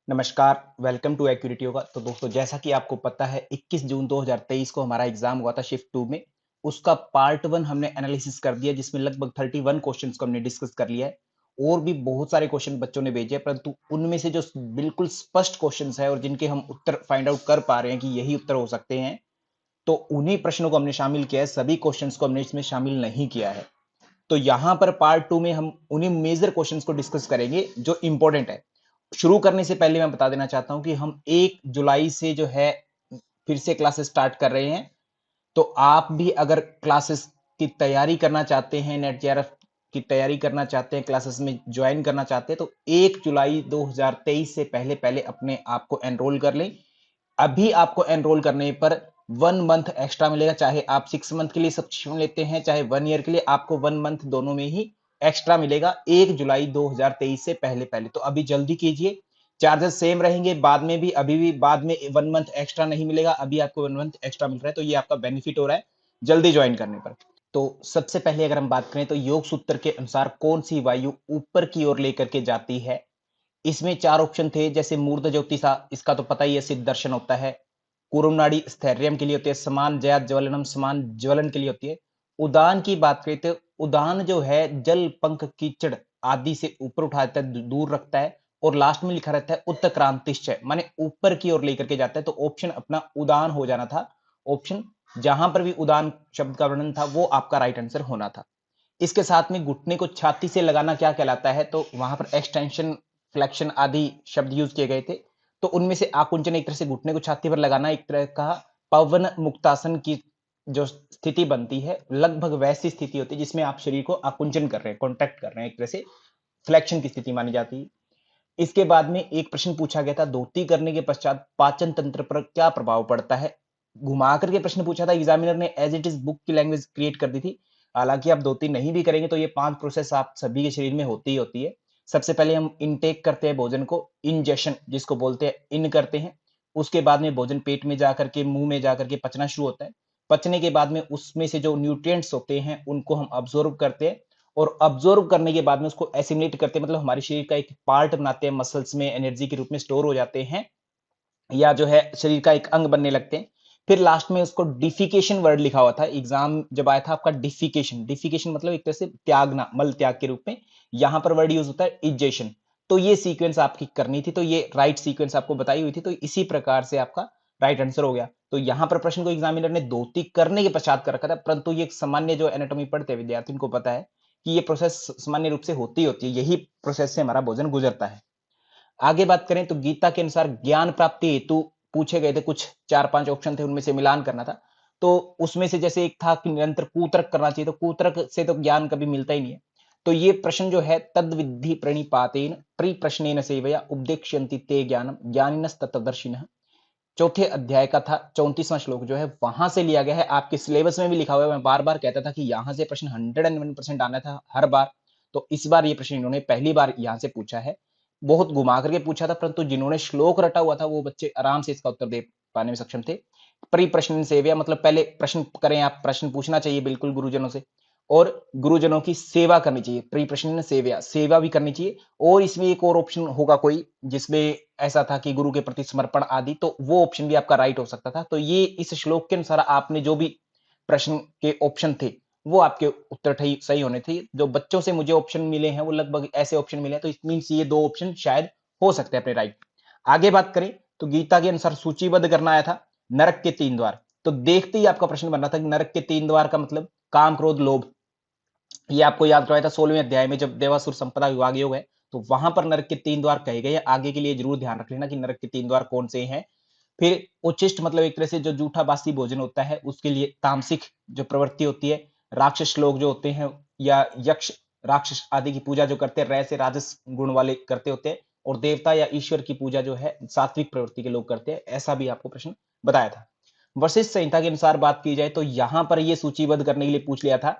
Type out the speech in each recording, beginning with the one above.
नमस्कार, welcome to एक्यूरेटी yoga. तो दोस्तों जैसा कि आपको पता है 21 जून 2023 को हमारा एग्जाम हुआ था शिफ्ट 2 में। उसका पार्ट 1 हमने एनालिसिस कर दिया जिसमें लगभग 31 क्वेश्चंस को हमने डिस्कस कर लिया है। और भी बहुत सारे क्वेश्चन बच्चों ने भेजे हैं परंतु उनमें से जो बिल्कुल स्पष्ट क्वेश्चंस है और जिनके हम उत्तर फाइंड आउट कर पा रहे हैं कि यही उत्तर हो सकते हैं, तो उन्हीं प्रश्नों को हमने शामिल किया है, सभी क्वेश्चंस को हमने इसमें शामिल नहीं किया है। तो यहाँ पर पार्ट 2 में हम उन्हीं मेजर क्वेश्चंस को डिस्कस करेंगे जो इंपॉर्टेंट है। शुरू करने से पहले मैं बता देना चाहता हूं कि हम 1 जुलाई से जो है फिर से क्लासेस स्टार्ट कर रहे हैं। तो आप भी अगर क्लासेस की तैयारी करना चाहते हैं, नेट जेआरएफ की तैयारी करना चाहते हैं, क्लासेस में ज्वाइन करना चाहते हैं, तो 1 जुलाई 2023 से पहले पहले अपने आप को एनरोल कर लें। अभी आपको एनरोल करने पर 1 मंथ एक्स्ट्रा मिलेगा, चाहे आप 6 मंथ के लिए सब्सक्रिप्शन लेते हैं चाहे 1 ईयर के लिए, आपको 1 मंथ दोनों में ही एक्स्ट्रा मिलेगा 1 जुलाई 2023 से पहले पहले। तो अभी जल्दी कीजिए, चार्जेस सेम रहेंगे बाद में भी, अभी भी बाद में 1 मंथ एक्स्ट्रा नहीं मिलेगा, अभी आपको 1 मंथ एक्स्ट्रा मिल रहा है, तो ये आपका बेनिफिट हो रहा है जल्दी ज्वाइन करने पर। तो सबसे पहले अगर हम बात करें तो योग सूत्र के अनुसार कौन सी वायु ऊपर की ओर लेकर के जाती है। इसमें 4 ऑप्शन थे, जैसे मूर्ध ज्योतिषा, इसका तो पता ही है, सिद्ध दर्शन होता है। कुरुमनाड़ी स्थैर्यम के लिए होती है, समान जया ज्वलनम, समान ज्वलन के लिए होती है। उदान की बात करें तो उदान जो है जल पंख कीचड़ आदि से ऊपर उठाता है, दूर रखता है। और लास्ट में लिखा रहता है उत्क्रांतिश्च, माने ऊपर की ओर लेकर के जाता है। तो ऑप्शन अपना उदान हो जाना था। ऑप्शन जहां पर भी उदान शब्द का वर्णन था वो आपका राइट आंसर होना था। इसके साथ में घुटने को छाती से लगाना क्या कहलाता है, तो वहां पर एक्सटेंशन, फ्लेक्शन आदि शब्द यूज किए गए थे। तो उनमें से आकुंचन एक तरह से घुटने को छाती पर लगाना, एक तरह का पवन मुक्तासन की जो स्थिति बनती है लगभग वैसी स्थिति होती है जिसमें आप शरीर को आकुंचन कर रहे हैं, कॉन्ट्रैक्ट कर रहे हैं, एक तरह से फ्लेक्शन की स्थिति मानी जाती है। इसके बाद में एक प्रश्न पूछा गया था, धोती करने के पश्चात पाचन तंत्र पर क्या प्रभाव पड़ता है। घुमा करके प्रश्न पूछा था, एग्जामिनर ने एज इट इज बुक की लैंग्वेज क्रिएट कर दी थी। हालांकि आप धोती नहीं भी करेंगे तो ये 5 प्रोसेस आप सभी के शरीर में होती ही होती है। सबसे पहले हम इनटेक करते हैं भोजन को, इंजेशन जिसको बोलते हैं, इन करते हैं। उसके बाद में भोजन पेट में जाकर के, मुंह में जाकर के पचना शुरू होता है। पचने के बाद में उसमें से जो न्यूट्रिएंट्स होते हैं उनको हम अब्सॉर्ब करते हैं। और अब्सॉर्ब करने के बाद में उसको एसिमिलेट करते हैं, मतलब हमारे शरीर का एक पार्ट बनाते हैं, मसल्स में एनर्जी के रूप में स्टोर हो जाते हैं, या जो है शरीर का एक अंग बनने लगते हैं। फिर लास्ट में उसको डिफिकेशन वर्ड लिखा हुआ था, एग्जाम जब आया था आपका डिफिकेशन, डिफिकेशन मतलब एक तरह से त्यागना, मल त्याग के रूप में। यहां पर वर्ड यूज होता है इजेशन। तो ये सीक्वेंस आपकी करनी थी, तो ये राइट सीक्वेंस आपको बताई हुई थी, तो इसी प्रकार से आपका राइट आंसर हो गया। तो यहां पर प्रश्न को एग्जामिनर ने धोती करने के पश्चात कर रखा था, परंतु ये सामान्य जो एनाटॉमी पढ़ते हैं विद्यार्थी उनको पता है कि ये प्रोसेस सामान्य रूप से होती है, यही प्रोसेस से हमारा भोजन गुजरता है। आगे बात करें तो गीता के अनुसार ज्ञान प्राप्ति हेतु पूछे गए थे कुछ 4-5 ऑप्शन थे, उनमें से मिलान करना था। तो उसमें से जैसे एक था कि निरंतर कूतर्क करना चाहिए, तो कूतर्क से तो ज्ञान कभी मिलता ही नहीं है। तो ये प्रश्न जो है, तद विद्धि प्रणिपातेन परिप्रश्नेन सेवया उपदेक्ष्यन्ति ते ज्ञानम ज्ञानिनस् तत्वदर्शिनः, चौथे अध्याय का था 34वां श्लोक जो है वहां से लिया गया है। आपके सिलेबस में भी लिखा हुआ है, मैं बार बार कहता था कि यहां से प्रश्न 101% आना था हर बार। तो इस बार ये प्रश्न इन्होंने पहली बार यहां से पूछा है, बहुत घुमा करके पूछा था, परंतु जिन्होंने श्लोक रटा हुआ था वो बच्चे आराम से इसका उत्तर दे पाने में सक्षम थे। परिप्रश्न सेव्या मतलब पहले प्रश्न करें, आप प्रश्न पूछना चाहिए बिल्कुल गुरुजनों से, और गुरुजनों की सेवा करनी चाहिए, परिप्रश्न सेव्या, सेवा भी करनी चाहिए। और इसमें एक और ऑप्शन होगा कोई जिसमें ऐसा था कि गुरु के प्रति समर्पण आदि, तो वो ऑप्शन भी आपका राइट हो सकता था। तो ये इस श्लोक के अनुसार आपने जो भी प्रश्न के ऑप्शन थे वो आपके उत्तर सही होने थे। जो बच्चों से मुझे ऑप्शन मिले हैं वो लगभग ऐसे ऑप्शन मिले हैं, तो इट मीन्स ये 2 ऑप्शन शायद हो सकते हैं अपने राइट। आगे बात करें तो गीता के अनुसार सूचीबद्ध करना आया था नरक के 3 द्वार। तो देखते ही आपका प्रश्न बन रहा था कि नरक के 3 द्वार का मतलब काम, क्रोध, लोभ। ये आपको याद करवाया था 16वें अध्याय में जब देवासुर संपदा विभाग योग है, तो वहां पर नरक के 3 द्वार कहे गए हैं। आगे के लिए जरूर ध्यान रख लेना कि नरक के 3 द्वार कौन से हैं। फिर उच्चिष्ट मतलब एक तरह से जो जूठा बासी भोजन होता है उसके लिए तामसिक जो प्रवृत्ति होती है। राक्षस लोग जो होते हैं या यक्ष राक्षस आदि की पूजा जो करते हैं, रह से राजस गुण वाले करते होते हैं। और देवता या ईश्वर की पूजा जो है सात्विक प्रवृत्ति के लोग करते हैं, ऐसा भी आपको प्रश्न बताया था। वशिष्ठ संहिता के अनुसार बात की जाए तो यहां पर यह सूचीबद्ध करने के लिए पूछ लिया था।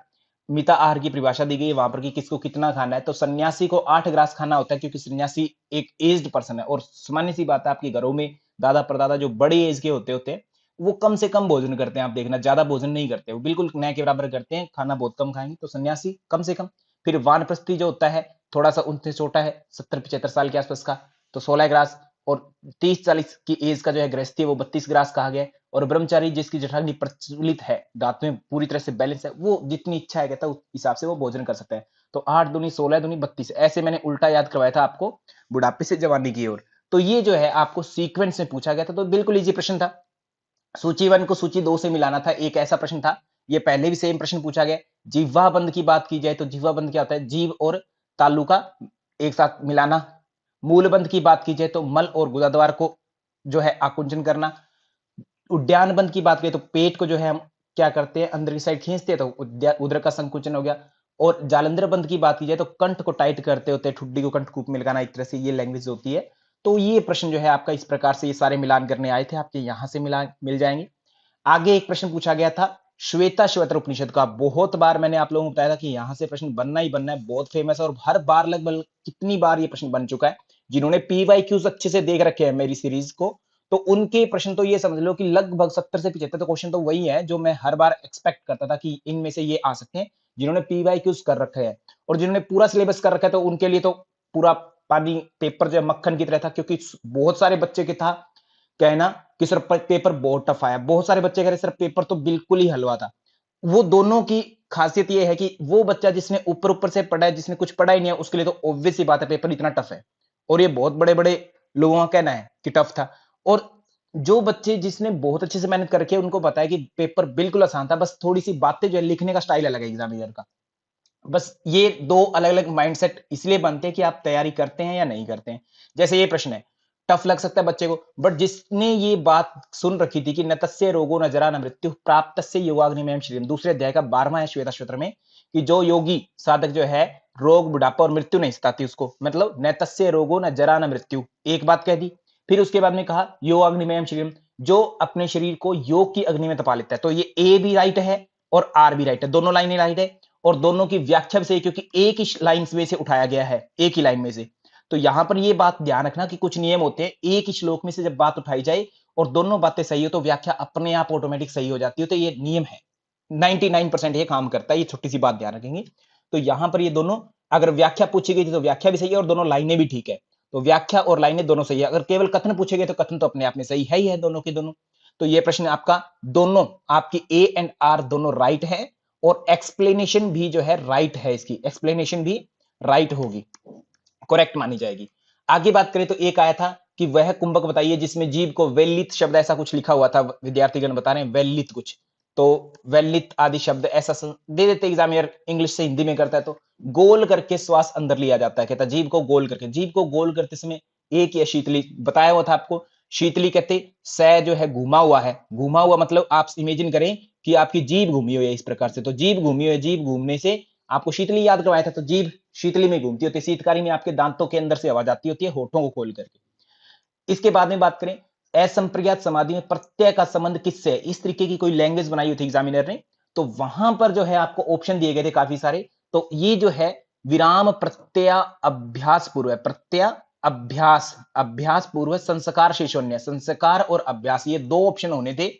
मिता आहार की परिभाषा दी गई है वहां पर कि किसको कितना खाना है। तो सन्यासी को 8 ग्रास खाना होता है, क्योंकि सन्यासी एक एज्ड पर्सन है। और सामान्य सी बात है, आपके घरों में दादा परदादा जो बड़ी एज के होते हैं वो कम से कम भोजन करते हैं, आप देखना ज्यादा भोजन नहीं करते, वो बिल्कुल न के बराबर करते हैं, खाना बहुत कम खाएंगे। तो सन्यासी कम से कम। फिर वानप्रस्थी जो होता है थोड़ा सा उनसे छोटा है, 70-75 साल के आसपास का, तो 16 ग्रास। और 30-40 की एज का जो है गृहस्थी है वो 32 ग्रास कहा गया है, और ब्रह्मचारी जिसकी जठराग्नि प्रज्वलित है, दांत में पूरी तरह से बैलेंस है, वो जितनी इच्छा है कहता है उस हिसाब से वो भोजन कर सकता है। तो 8 दूनी 16 दूनी 32, ऐसे मैंने उल्टा याद करवाया था आपको बुढ़ापे से जवानी की ओर। तो ये जो है आपको सीक्वेंस में पूछा गया था, तो बिल्कुल इजी प्रश्न था। सूची 1 को सूची 2 से मिलाना था, एक ऐसा प्रश्न था। ये पहले भी सेम प्रश्न पूछा गया। जिह्वा बंध की बात की जाए तो जिह्वा बंध क्या होता है? जीभ और तालु का एक साथ मिलाना। मूल बंध की बात की जाए तो मल और गुदा द्वार को जो है आकुंचन करना। उद्यान बंध की बात करें तो पेट को जो है हम क्या करते हैं? अंदर की साइड खींचते हैं, तो उदर का संकुचन हो गया। और जालंधर बंध की बात की जाए तो कंठ को टाइट करते होते हैं, ठुड्डी को कंठकूप में लगाना, एक तरह से ये लैंग्वेज होती है। तो ये प्रश्न जो है आपका इस प्रकार से ये सारे मिलान करने आए थे, आपके यहां से मिल जाएंगे। आगे एक प्रश्न पूछा गया था श्वेता श्वेतर उपनिषद का। बहुत बार मैंने आप लोगों को बताया था कि यहां से प्रश्न बनना ही बनना है, बहुत फेमस है, और हर बार लगभग कितनी बार ये प्रश्न बन चुका है। जिन्होंने पीवाईक्यूज अच्छे से देख रखे हैं मेरी सीरीज को, तो उनके प्रश्न तो ये समझ लो कि लगभग 70 से 75 तो क्वेश्चन तो वही है जो मैं हर बार एक्सपेक्ट करता था कि इनमें से ये आ सकते हैं, जिन्होंने पीवाईक्यूज कर रखे हैं। और जिन्होंने पूरा सिलेबस कर रखा है तो उनके लिए तो पूरा पानी पेपर जो है मक्खन की तरह था, क्योंकि बहुत सारे बच्चे के था कहना कि सर पेपर बहुत टफ आया। बहुत सारे बच्चे कह रहे सर पेपर तो बिल्कुल ही हलवा था। वो दोनों की खासियत ये है कि वो बच्चा जिसने ऊपर ऊपर से पढ़ा है, जिसने कुछ पढ़ा ही नहीं है, उसके लिए तो ऑब्वियस सी बात है पेपर इतना टफ है। और ये बहुत बड़े बड़े लोगों का कहना है कि टफ था। और जो बच्चे जिसने बहुत अच्छे से मेहनत करके, उनको पता है कि पेपर बिल्कुल आसान था, बस थोड़ी सी बातें जो है लिखने का स्टाइल अलग है एग्जामिनर का। बस ये दो अलग अलग माइंडसेट इसलिए बनते हैं कि आप तैयारी करते हैं या नहीं करते हैं। जैसे ये प्रश्न है, टफ लग सकता है बच्चे को, बट जिसने ये बात सुन रखी थी कि न तस्य रोगो न जरा न मृत्यु प्राप्तस्य योगाग्निमयम शरीरम, दूसरे अध्याय का 12वां है श्वेताश्वतर में, कि जो योगी साधक जो है रोग बुढ़ापा और मृत्यु नहीं सताती उसको, मतलब न तस्य रोगो न जरा न मृत्यु, एक बात कह दी। फिर उसके बाद में कहा योगाग्निमयम शरीरम, जो अपने शरीर को योग की अग्नि में तपा लेता है। तो ये ए भी राइट है और आर भी राइट है, दोनों लाइनें राइट है। और दोनों की व्याख्या भी सही, क्योंकि एक ही लाइन में से उठाया गया है, एक ही लाइन में से। तो यहां पर ये बात ध्यान रखना कि कुछ नियम होते हैं, एक ही श्लोक में से जब बात उठाई जाए और दोनों बातें सही हो तो व्याख्या अपने आप ऑटोमेटिक सही हो जाती है। तो ये नियम है, 99% ये काम करता है, ये छोटी सी बात ध्यान रखेंगे। तो यहां पर ये दोनों, अगर व्याख्या पूछी गई थी तो व्याख्या भी सही है और दोनों लाइनें भी ठीक है। तो व्याख्या और लाइनें दोनों सही है। अगर केवल कथन पूछे गए तो कथन तो अपने आप में सही है ही है, दोनों के दोनों। तो ये प्रश्न आपका दोनों, आपकी ए एंड आर दोनों राइट है, और एक्सप्लेनेशन भी जो है राइट है, इसकी एक्सप्लेनेशन भी राइट होगी, करेक्ट मानी जाएगी। आगे बात करें तो एक आया था कि वह कुंभक बताइए जिसमें जीव को वेलित शब्द, ऐसा कुछ लिखा हुआ था, विद्यार्थीगण बता रहे हैं वेलित कुछ, तो वेलित आदि शब्द ऐसा दे देते एग्जामिनर, इंग्लिश से हिंदी में करता है तो गोल करके श्वास अंदर लिया जाता है, कहता जीव को गोल करके। जीव को गोल करते समय एक या शीतली बताया हुआ था आपको, शीतली कहते स जो है घुमा हुआ है, घुमा हुआ मतलब आप इमेजिन करें कि आपकी जीभ घूमी हुई है इस प्रकार से, तो जीभ घूमी हुई है, जीभ घूमने से आपको शीतली याद करवाया था, तो जीभ शीतली में घूमती होती है, शीतकारी में आपके दांतों के अंदर से आवाज आती होती है होठों को खोल करके। इसके बाद में बात करें असंप्रज्ञात समाधि में प्रत्यय का संबंध किससे है, इस तरीके की कोई लैंग्वेज बनाई हुई थी एग्जामिनर ने, तो वहां पर जो है आपको ऑप्शन दिए गए थे काफी सारे। तो ये जो है विराम प्रत्यय अभ्यास पूर्व है, प्रत्यय अभ्यास, अभ्यास पूर्व संस्कार शेषोन्य, संस्कार और अभ्यास, ये दो ऑप्शन होने थे।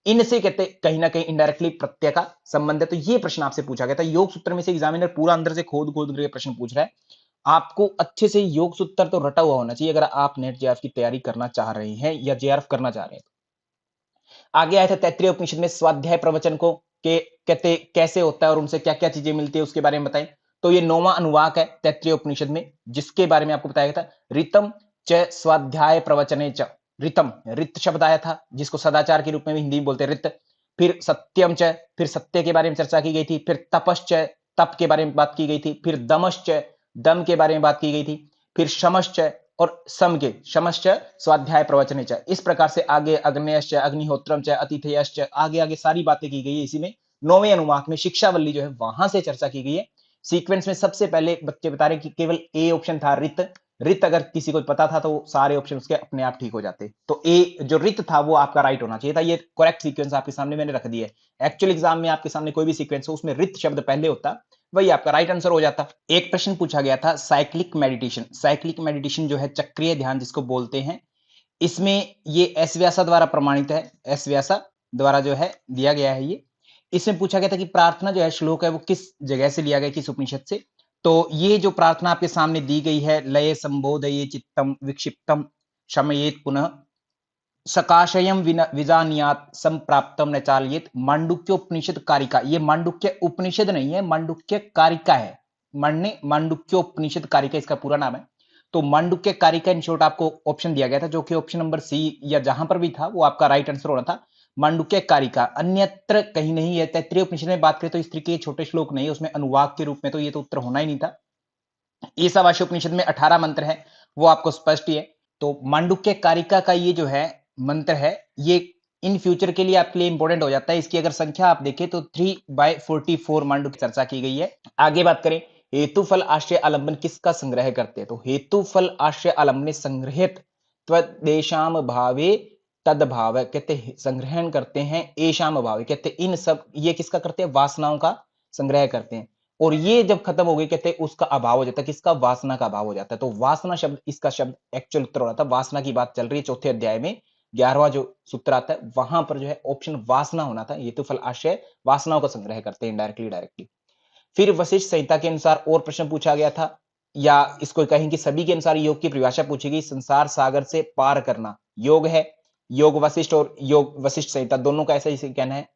इनसे कहते कहीं ना कहीं इनडायरेक्टली प्रत्यय का संबंध है। तो ये प्रश्न आपसे पूछा गया था योग सूत्र में से, एग्जामिनर पूरा अंदर से खोद खोद करके प्रश्न पूछ रहा है। आपको अच्छे से योग सूत्र तो रटा हुआ होना चाहिए अगर आप नेट जेआरएफ की तैयारी करना चाह रहे हैं या जेआरएफ करना चाह रहे हैं। आगे आया था तैत्तिरीय उपनिषद में स्वाध्याय प्रवचन को के कहते कैसे होता है और उनसे क्या क्या चीजें मिलती है उसके बारे में बताएं। तो ये 9वां अनुवाक है तैत्तिरीय उपनिषद में, जिसके बारे में आपको बताया गया था रितम च स्वाध्याय प्रवचने च। रितम, रित शब्द आया था जिसको सदाचार के रूप में भी हिंदी में बोलते हैं रित। फिर सत्यम च, फिर सत्य के बारे में चर्चा की गई थी। फिर तपश्च, तप के बारे में बात की गई थी। फिर दमश्च, दम के बारे में बात की गई थी। फिर शमश्च और सम के, शमश्च स्वाध्याय प्रवचने च, इस प्रकार से आगे अग्नेयश्च अग्निहोत्रम च अतिथेयश्च, आगे आगे सारी बातें की गई है इसी में। 9वें अनुवाक में शिक्षावल्ली जो है वहां से चर्चा की गई है। सीक्वेंस में सबसे पहले बच्चे बता रहे कि केवल ए ऑप्शन था रित, रित अगर किसी को पता था तो सारे ऑप्शन उसके अपने आप ठीक हो जाते। तो ए जो रित था वो आपका राइट होना चाहिए था। ये करेक्ट सीक्वेंस आपके सामने मैंने रख दिया है। एक्चुअल एग्जाम में आपके सामने कोई भी सीक्वेंस हो उसमें रित शब्द पहले होता, वही आपका राइट आंसर हो जाता। एक प्रश्न पूछा गया था साइक्लिक मेडिटेशन, साइक्लिक मेडिटेशन जो है चक्रीय ध्यान जिसको बोलते हैं, इसमें ये एस व्यासा द्वारा प्रमाणित है, एस व्यासा द्वारा जो है दिया गया है ये। इसमें पूछा गया था कि प्रार्थना जो है श्लोक है वो किस जगह से लिया गया, किस उपनिषद से। तो ये जो प्रार्थना आपके सामने दी गई है, लय संबोधये चित्तम विक्षिप्तम शमयेत पुनः सकाशयम विजानियात संप्राप्तम न चालयेत। मांडुक्य उपनिषद कारिका, ये मांडुक्य उपनिषद नहीं है, मांडुक्य कारिका है। मांडुक्य उपनिषद कारिका इसका पूरा नाम है। तो मांडुक्य कारिका इन शॉर्ट आपको ऑप्शन दिया गया था, जो कि ऑप्शन नंबर सी या जहां पर भी था वो आपका राइट आंसर होना था। मांडुक्य कारिका अन्यत्र कहीं नहीं है। तैत्तिरीय उपनिषद में बात करें तो इस तरीके के छोटे श्लोक नहीं है उसमें अनुवाक के रूप में, तो ये तो उत्तर होना ही नहीं था। ईशावास्य उपनिषद में 18 मंत्र है, वो आपको स्पष्ट ही है। तो मांडुक्य कारिका का ये जो है मंत्र है, ये इन फ्यूचर के लिए आपके लिए इंपॉर्टेंट हो जाता है। इसकी अगर संख्या आप देखें तो 3/44 मांडुक्य चर्चा की गई है। आगे बात करें, हेतु फल आश्रय आलंबन किसका संग्रह करते हैं? तो हेतु फल आश्रय आलंबन संग्रहित त्वदेशाम भावे तदभाव, कहते संग्रहण करते हैं एशाम भावे, कहते इन सब, ये किसका करते हैं? वासनाओं का संग्रह करते हैं। और ये जब खत्म हो गई कहते हैं उसका अभाव हो जाता है। किसका? वासना का अभाव हो जाता है। तो वासना शब्द, इसका शब्द एक्चुअल उत्तर हो रहा था। वासना की बात चल रही है चौथे अध्याय में 11वां जो सूत्र आता है वहां पर जो है ऑप्शन वासना होना था। ये तो फल आश्रय वासनाओं का संग्रह करते हैं इनडायरेक्टली डायरेक्टली। फिर वशिष्ठ संहिता के अनुसार और प्रश्न पूछा गया था, या इसको कहें कि सभी के अनुसार योग की परिभाषा पूछी गई। संसार सागर से पार करना योग है। योग वशिष्ठ और योग वशिष्ठ संहिता दोनों का ऐसा ही कहना है।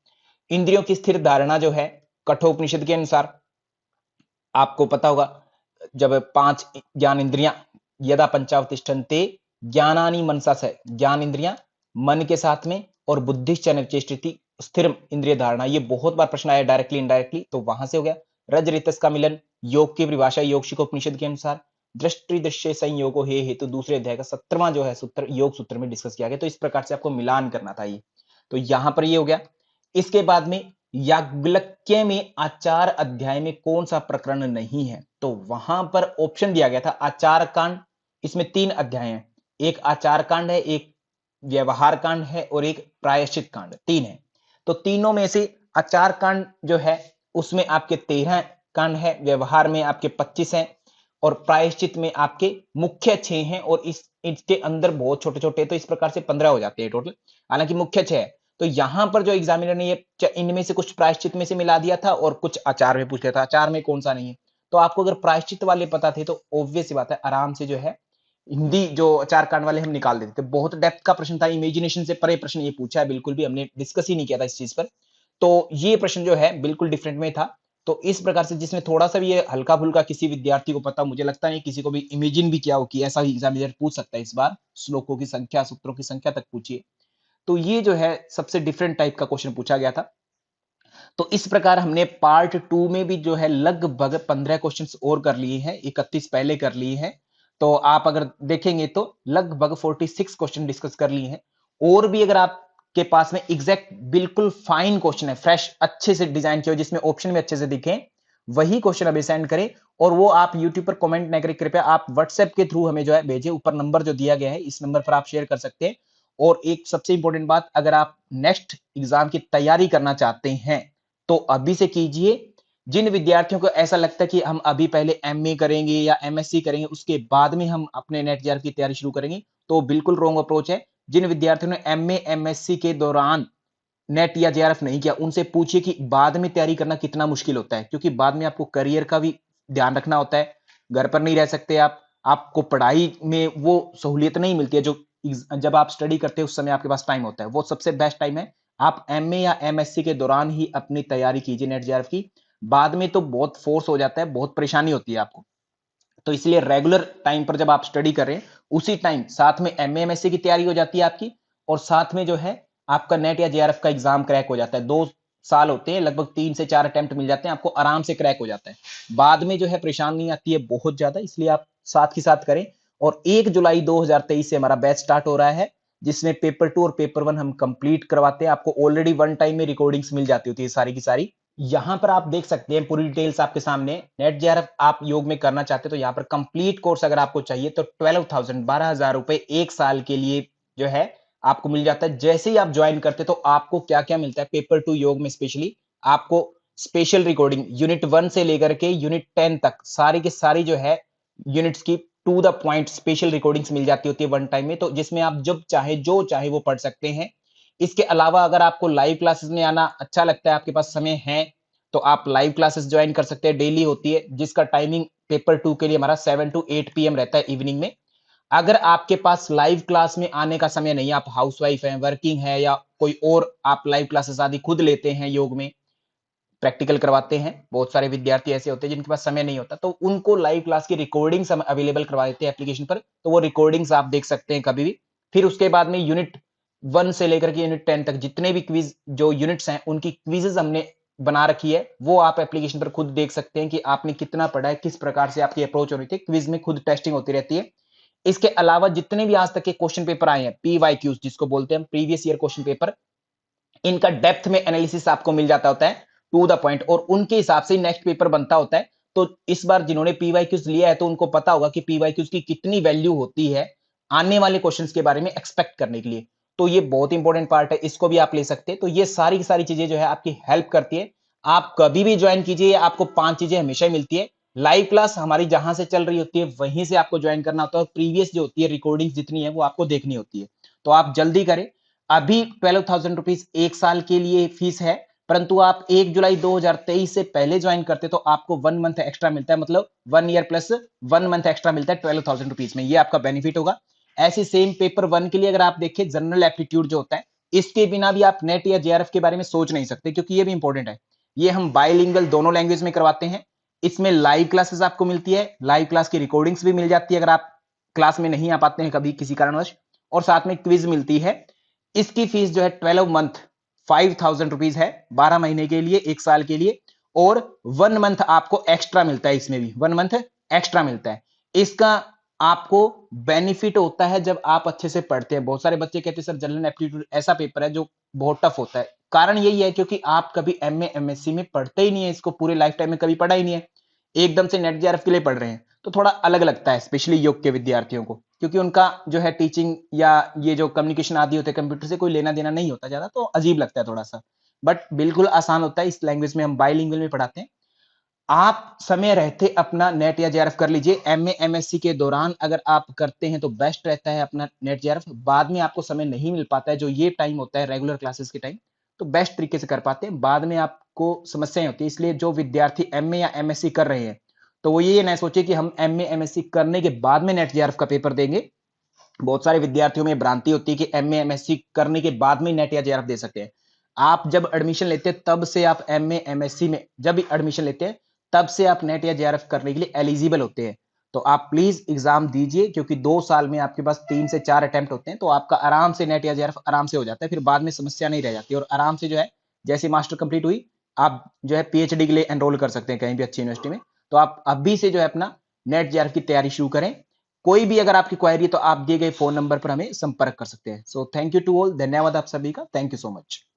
इंद्रियों की स्थिर धारणा जो है कठोपनिषद के अनुसार आपको पता होगा, जब 5 ज्ञान इंद्रियां यदा पंचावतिष्ठन्ते ज्ञानानि मनसा से, ज्ञान इंद्रियां मन के साथ में और बुद्धिश्च निश्चेष्टिति स्थिर इंद्रिय धारणा, ये बहुत बार प्रश्न आया डायरेक्टली इनडायरेक्टली, तो वहां से हो गया। रज ऋतस का मिलन योग की परिभाषा योगशिक उपनिषद के अनुसार दृष्टि दृश्य संयोगो हे हेतु दूसरे अध्याय का 17वां जो है सूत्र योग सूत्र में डिस्कस किया गया। तो इस प्रकार से आपको मिलान करना था ये, तो यहां पर ये हो गया। इसके बाद में याज्ञवल्क्य में आचार अध्याय में कौन सा प्रकरण नहीं है? तो वहां पर ऑप्शन दिया गया था आचार कांड। इसमें 3 अध्याय हैं, एक आचार कांड है, एक व्यवहार कांड है और एक प्रायश्चित कांड, 3 है। तो तीनों में से आचार कांड जो है उसमें आपके 13 कांड है, व्यवहार में आपके 25 हैं और प्रायश्चित में आपके मुख्य 6 हैं। और इसके अंदर बहुत छोटे छोटे, तो इस प्रकार से 15 हो जाते हैं टोटल, हालांकि मुख्य 6 है। तो यहां पर जो एग्जामिनर ने ये इनमें से कुछ प्रायश्चित में से मिला दिया था और कुछ आचार में पूछ लिया था, आचार में कौन सा नहीं है। तो आपको अगर प्रायश्चित वाले पता थे तो ऑब्वियस सी बात है आराम से जो है हिंदी जो आचार कांड वाले हम निकाल देते थे। बहुत डेप्थ का प्रश्न था, इमेजिनेशन से परे प्रश्न ये पूछा है, बिल्कुल भी हमने डिस्कस ही नहीं किया था इस चीज पर। तो ये प्रश्न जो है बिल्कुल डिफरेंट में था। तो इस प्रकार से जिसमें थोड़ा सा भी ये हल्का फुल्का किसी विद्यार्थी को पता, मुझे लगता नहीं किसी को भी इमेजिन भी किया हो कि ऐसा एग्जामिनर पूछ सकता है। इस बार श्लोकों की संख्या, सूत्रों की संख्या तक पूछिए। तो ये जो है सबसे डिफरेंट टाइप का क्वेश्चन पूछा गया था। तो इस प्रकार हमने पार्ट 2 में भी जो है लगभग 15 क्वेश्चंस और कर लिए हैं, 31 पहले कर लिए हैं। तो आप अगर देखेंगे तो लगभग 46 क्वेश्चन डिस्कस कर लिए हैं। और भी अगर आपके पास में एग्जैक्ट बिल्कुल फाइन क्वेश्चन है, फ्रेश अच्छे से डिजाइन किया हो, जिसमें ऑप्शन में अच्छे से दिखे, वही क्वेश्चन अभी सेंड करें। और वो आप यूट्यूब पर कमेंट न करें, कृपया आप व्हाट्सएप के थ्रू हमें जो है भेजें। ऊपर नंबर जो दिया गया है इस नंबर पर आप शेयर कर सकते हैं। और एक सबसे इंपॉर्टेंट बात, अगर आप नेक्स्ट एग्जाम की तैयारी करना चाहते हैं तो अभी से कीजिए। जिन विद्यार्थियों को ऐसा लगता है कि हम अभी पहले एमए करेंगे या एमएससी करेंगे उसके बाद में हम अपने नेट जेआरएफ की तैयारी शुरू करेंगे, तो बिल्कुल रॉन्ग अप्रोच है। जिन विद्यार्थियों ने एमए एमएससी के दौरान नेट या जेआरएफ नहीं किया, उनसे पूछिए कि बाद में तैयारी करना कितना मुश्किल होता है, क्योंकि बाद में आपको करियर का भी ध्यान रखना होता है। घर पर नहीं रह सकते आप, आपको पढ़ाई में वो सहूलियत नहीं मिलती है जो जब आप स्टडी करते हैं उस समय आपके पास टाइम होता है। वो सबसे बेस्ट टाइम है, आप एमए या एमएससी के दौरान ही अपनी तैयारी कीजिए नेट जेआरएफ की। बाद में तो बहुत फोर्स हो जाता है, बहुत परेशानी होती है आपको। तो इसलिए रेगुलर टाइम पर जब आप स्टडी कर रहे हैं उसी टाइम साथ में एमए एमएससी की तैयारी हो जाती है आपकी, और साथ में जो है आपका नेट या जेआरएफ का एग्जाम क्रैक हो जाता है। 2 साल होते हैं, लगभग 3 से 4 अटेम्प्ट मिल जाते हैं आपको, आराम से क्रैक हो जाता है। बाद में जो है परेशानी आती है बहुत ज्यादा, इसलिए आप साथ ही साथ करें। और 1 जुलाई 2023 से हमारा बैच स्टार्ट हो रहा है, जिसमें पेपर 2 और पेपर 1 हम कंप्लीट करवाते हैं। आपको ऑलरेडी वन टाइम में रिकॉर्डिंग्स मिल जाती होती है सारी की सारी। यहां पर आप देख सकते हैं पूरी डिटेल्स आपके सामने। नेट जेआरएफ आप योग में करना चाहते हैं तो यहाँ पर कंप्लीट कोर्स अगर आपको चाहिए तो 12,000 रुपए 1 साल के लिए जो है आपको मिल जाता है। जैसे ही आप ज्वाइन करते तो आपको क्या क्या मिलता है, पेपर 2 योग में स्पेशली आपको स्पेशल रिकॉर्डिंग यूनिट 1 से लेकर के यूनिट 10 तक सारी की सारी जो है यूनिट्स की to the point special recordings मिल जाती होती है वन टाइम में, तो जिसमें आप जब चाहे जो चाहे वो पढ़ सकते हैं। इसके अलावा अगर आपको लाइव क्लासेस में आना अच्छा लगता है, आपके पास समय है, तो आप लाइव क्लासेस ज्वाइन कर सकते हैं। डेली होती है, जिसका टाइमिंग पेपर 2 के लिए हमारा 7 to 8 PM रहता है इवनिंग में। अगर आपके पास लाइव क्लास में आने का समय नहीं है, आप हाउसवाइफ हैं, वर्किंग है या कोई और आप लाइव क्लासेस आदि खुद लेते हैं योग में, प्रैक्टिकल करवाते हैं, बहुत सारे विद्यार्थी ऐसे होते हैं जिनके पास समय नहीं होता, तो उनको लाइव क्लास की रिकॉर्डिंग्स हम अवेलेबल करवा देते हैं एप्लीकेशन पर, तो वो रिकॉर्डिंग्स आप देख सकते हैं कभी भी। फिर उसके बाद में यूनिट 1 से लेकर के यूनिट 10 तक जितने भी क्विज जो यूनिट्स हैं, उनकी क्विज़ेज़ हमने बना रखी है, वो आप एप्लीकेशन पर खुद देख सकते हैं कि आपने कितना पढ़ा है, किस प्रकार से आपकी अप्रोच हो रही थी, क्विज में खुद टेस्टिंग होती रहती है। इसके अलावा जितने भी आज तक के क्वेश्चन पेपर आए हैं, पीवाईक्यूज़ जिसको बोलते हैं, प्रीवियस ईयर क्वेश्चन पेपर, इनका डेप्थ में एनालिसिस आपको मिल जाता होता है टू द पॉइंट, और उनके हिसाब से नेक्स्ट पेपर बनता होता है। तो इस बार जिन्होंने पीवाईक्यूज लिया है तो उनको पता होगा कि पीवाईक्यूज की कितनी वैल्यू होती है आने वाले क्वेश्चंस के बारे में एक्सपेक्ट करने के लिए। तो ये बहुत इंपॉर्टेंट पार्ट है, इसको भी आप ले सकते हैं। तो ये सारी की सारी चीजें जो है आपकी हेल्प करती है। आप कभी भी ज्वाइन कीजिए, आपको 5 चीजें हमेशा ही मिलती है। लाइव क्लास हमारी जहां से चल रही होती है वहीं से आपको ज्वाइन करना होता है, और प्रीवियस जो होती है रिकॉर्डिंग जितनी है वो आपको देखनी होती है। तो आप जल्दी करें। अभी 12,000 रुपीज एक साल के लिए फीस है, परंतु आप 1 जुलाई 2023 से पहले ज्वाइन करते तो आपको 1 मंथ एक्स्ट्रा मिलता है, मतलब 1 ईयर प्लस 1 मंथ एक्स्ट्रा मिलता है 12,000 रुपीज में, ये आपका बेनिफिट होगा। ऐसे सेम पेपर 1 के लिए अगर आप देखें जनरल एप्टीट्यूड जो होता है, इसके बिना भी आप नेट या जेआरएफ के बारे में सोच नहीं सकते, क्योंकि ये भी इंपॉर्टेंट है। ये हम बाइलिंगुअल दोनों लैंग्वेज में करवाते हैं। इसमें लाइव क्लासेस आपको मिलती है, लाइव क्लास की रिकॉर्डिंग्स भी मिल जाती है अगर आप क्लास में नहीं आ पाते हैं कभी किसी कारणवश, और साथ में क्विज मिलती है। इसकी फीस जो है 12 मंथ 5,000 रुपीज है, 12 महीने के लिए, 1 साल के लिए, और 1 मंथ आपको एक्स्ट्रा मिलता है, इसमें भी 1 मंथ एक्स्ट्रा मिलता है। इसका आपको बेनिफिट होता है जब आप अच्छे से पढ़ते हैं। बहुत सारे बच्चे कहते हैं सर जनरल एप्टीट्यूड ऐसा पेपर है जो बहुत टफ होता है। कारण यही है क्योंकि आप कभी एमए एमएससी में पढ़ते ही नहीं है, इसको पूरे लाइफ टाइम में कभी पढ़ा ही नहीं है, एकदम से नेट जेआरएफ के लिए पढ़ रहे हैं, तो थोड़ा अलग लगता है, स्पेशली योग के विद्यार्थियों को, क्योंकि उनका जो है टीचिंग या ये जो कम्युनिकेशन आदि होते हैं कंप्यूटर से कोई लेना देना नहीं होता ज्यादा, तो अजीब लगता है थोड़ा सा। बट बिल्कुल आसान होता है, इस लैंग्वेज में हम बाइलिंगुअल में पढ़ाते हैं। आप समय रहते अपना नेट या जेआरएफ कर लीजिए। एमए एमएससी के दौरान अगर आप करते हैं तो बेस्ट रहता है अपना नेट जेआरएफ। बाद में आपको समय नहीं मिल पाता है, जो ये टाइम होता है रेगुलर क्लासेस के टाइम, तो बेस्ट तरीके से कर पाते हैं। बाद में आपको समस्याएं होती है, इसलिए जो विद्यार्थी एमए या एमएससी कर रहे हैं, तो वो ये ना सोचे कि हम एमए एमएससी करने के बाद में नेट जेआरएफ का पेपर देंगे। बहुत सारे विद्यार्थियों में भ्रांति होती है कि एमए एमएससी करने के बाद में नेट या जेआरएफ दे सकते हैं। आप जब एडमिशन लेते हैं तब से आप एमए एमएससी में जब भी एडमिशन लेते हैं तब से आप नेट या जेआरएफ करने के लिए एलिजिबल होते हैं। तो आप प्लीज एग्जाम दीजिए, क्योंकि 2 साल में आपके पास 3 से 4 अटेम्प्ट होते हैं, तो आपका आराम से नेट या जेआरएफ आराम से हो जाता है, फिर बाद में समस्या नहीं रह जाती, और आराम से जो है जैसे मास्टर कंप्लीट हुई आप जो है पीएचडी के लिए एनरोल कर सकते हैं कहीं भी अच्छी यूनिवर्सिटी में। तो आप अभी से जो है अपना नेट जेआरएफ की तैयारी शुरू करें। कोई भी अगर आपकी क्वेरी है तो आप दिए गए फोन नंबर पर हमें संपर्क कर सकते हैं। So thank you to all, धन्यवाद आप सभी का, थैंक यू सो मच।